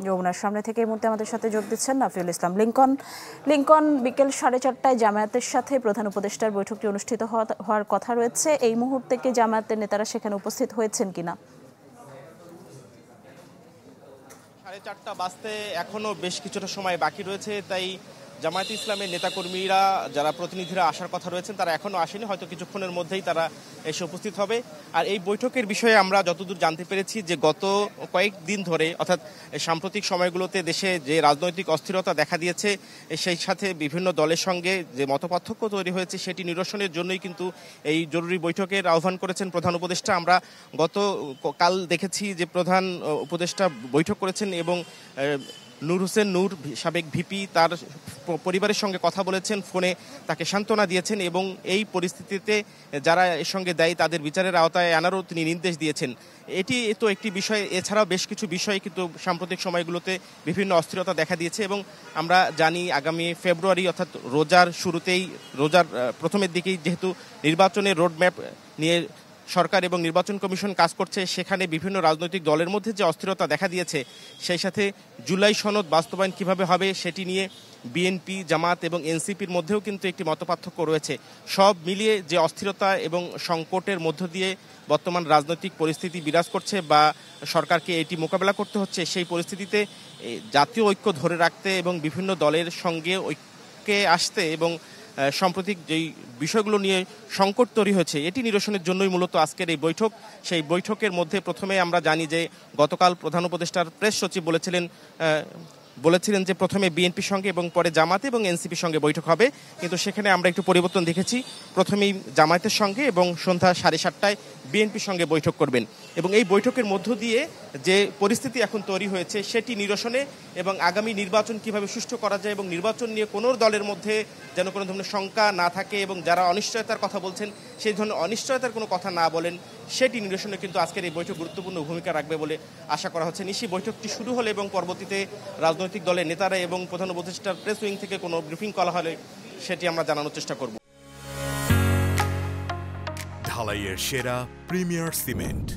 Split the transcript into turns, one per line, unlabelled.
যমুনার সামনে থেকে এই মুহূর্তে আমাদের সাথে যোগ দিচ্ছেন নাফিউল ইসলাম লিংকন। বিকেল 4:30টায় জামায়াতের সাথে প্রধান উপদেষ্টার বৈঠকটি অনুষ্ঠিত হওয়ার কথা রয়েছে। এই মুহূর্তে কি জামায়াতের নেতারা সেখানে উপস্থিত হয়েছেন কিনা?
4:30 বাজতে এখনো বেশ কিছুটা সময় বাকি রয়েছে, তাই জামায়াতে ইসলামের নেতাকর্মীরা যারা প্রতিনিধিরা আসার কথা রয়েছেন তারা এখনো আসেনি, হয়তো কিছুক্ষণের মধ্যেই তারা এসে উপস্থিত হবে। আর এই বৈঠকের বিষয়ে আমরা যতদূর জানতে পেরেছি যে গত কয়েকদিন ধরে অর্থাৎ সাম্প্রতিক সময়গুলোতে দেশে যে রাজনৈতিক অস্থিরতা দেখা দিয়েছে, সেই সাথে বিভিন্ন দলের সঙ্গে যে মতপার্থক্য তৈরি হয়েছে সেটি নিরসনের জন্যই কিন্তু এই জরুরি বৈঠকের আহ্বান করেছেন প্রধান উপদেষ্টা। আমরা কাল দেখেছি যে প্রধান উপদেষ্টা বৈঠক করেছেন এবং নূর হোসেন নূর সাবেক ভিপি তার পরিবারের সঙ্গে কথা বলেছেন, ফোনে তাকে সান্ত্বনা দিয়েছেন এবং এই পরিস্থিতিতে যারা এর সঙ্গে দায়ী তাদের বিচারের আওতায় আনারও তিনি নির্দেশ দিয়েছেন। এটি তো একটি বিষয়, এছাড়াও বেশ কিছু বিষয় কিন্তু সাম্প্রতিক সময়গুলোতে বিভিন্ন অস্থিরতা দেখা দিয়েছে এবং আমরা জানি আগামী ফেব্রুয়ারি অর্থাৎ রোজার প্রথমের দিকেই যেহেতু নির্বাচনের রোডম্যাপ নিয়ে সরকার এবং নির্বাচন কমিশন কাজ করছে, সেখানে বিভিন্ন রাজনৈতিক দলের মধ্যে যে অস্থিরতা দেখা দিয়েছে, সেই সাথে জুলাই সনদ বাস্তবায়ন কিভাবে হবে সেটি নিয়ে বিএনপি, জামাত এবং এনসিপির মধ্যেও কিন্তু একটি মতপার্থক্য রয়েছে। সব মিলিয়ে যে অস্থিরতা এবং সংকটের মধ্য দিয়ে বর্তমান রাজনৈতিক পরিস্থিতি বিরাজ করছে বা সরকারকে এটি মোকাবেলা করতে হচ্ছে, সেই পরিস্থিতিতে জাতীয় ঐক্য ধরে রাখতে এবং বিভিন্ন দলের সঙ্গে ঐক্যে আসতে এবং সাম্প্রতিক যেই বিষয়গুলো নিয়ে সংকট তৈরি হয়েছে এটি নিরসনের জন্যই মূলত আজকের এই বৈঠক। সেই বৈঠকের মধ্যে প্রথমে আমরা জানি যে গতকাল প্রধান উপদেষ্টার প্রেস সচিব বলেছিলেন যে প্রথমে বিএনপির সঙ্গে এবং পরে জামাত এবং এনসিপির সঙ্গে বৈঠক হবে, কিন্তু সেখানে আমরা একটু পরিবর্তন দেখেছি। প্রথমেই জামায়াতের সঙ্গে এবং সন্ধ্যা 7:30টায় বিএনপির সঙ্গে বৈঠক করবেন এবং এই বৈঠকের মধ্য দিয়ে যে পরিস্থিতি এখন তৈরি হয়েছে সেটি নিরসনে এবং আগামী নির্বাচন কিভাবে সুষ্ঠু করা যায় এবং নির্বাচন নিয়ে কোনো দলের মধ্যে যেন কোনো ধরনের শঙ্কা না থাকে এবং যারা অনিশ্চয়তার কথা বলছেন সেই ধরনের অনিশ্চয়তার কোনো কথা না বলেন, সেটি নিরসনে কিন্তু আজকের এই বৈঠক গুরুত্বপূর্ণ ভূমিকা রাখবে বলে আশা করা হচ্ছে। নিশ্চয়ই বৈঠকটি শুরু হলে এবং পরবর্তীতে রাজনৈতিক দলের নেতারা এবং প্রধান উপদেষ্টার প্রেস উইং থেকে কোনো ব্রিফিং করা হলে সেটি আমরা জানানোর চেষ্টা করব।
ঢালাইয়ের সেরা প্রিমিয়ার সিমেন্ট।